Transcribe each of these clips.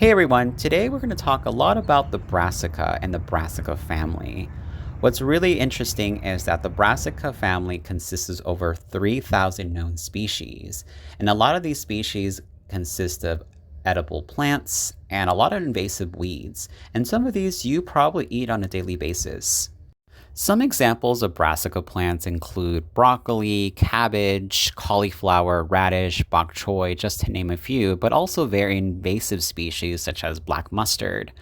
Hey everyone, today we're going to talk a lot about the brassica and the brassica family. What's really interesting is that the brassica family consists of over 3,000 known species, and a lot of these species consist of edible plants and a lot of invasive weeds, and some of these you probably eat on a daily basis. Some examples of brassica plants include broccoli, cabbage, cauliflower, radish, bok choy, just to name a few, but also very invasive species such as black mustard.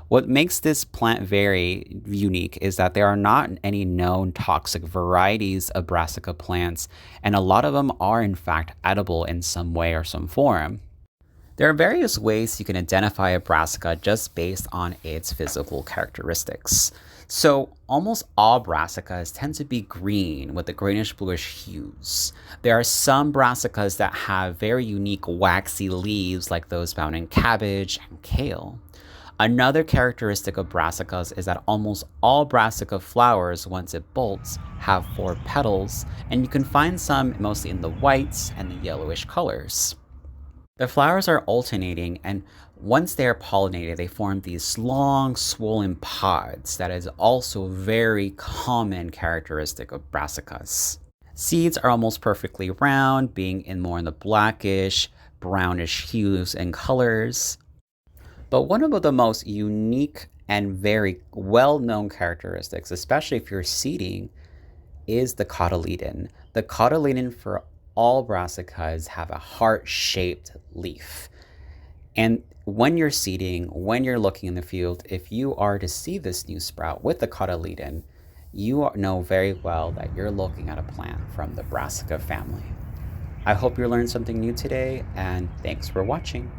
What makes this plant very unique is that there are not any known toxic varieties of brassica plants, and a lot of them are in fact edible in some way or some form. There are various ways you can identify a brassica just based on its physical characteristics. So, almost all brassicas tend to be green with the greenish bluish hues. There are some brassicas that have very unique waxy leaves like those found in cabbage and kale. Another characteristic of brassicas is that almost all brassica flowers, once it bolts, have four petals, and you can find some mostly in the whites and the yellowish colors. The flowers are alternating, and once they are pollinated, they form these long, swollen pods that is also a very common characteristic of brassicas. Seeds are almost perfectly round, being in more in the blackish, brownish hues and colors. But one of the most unique and very well-known characteristics, especially if you're seeding, is the cotyledon. The cotyledon for all brassicas have a heart-shaped leaf. And when you're seeding, when you're looking in the field, if you are to see this new sprout with the cotyledon, you know very well that you're looking at a plant from the brassica family. I hope you learned something new today, and thanks for watching.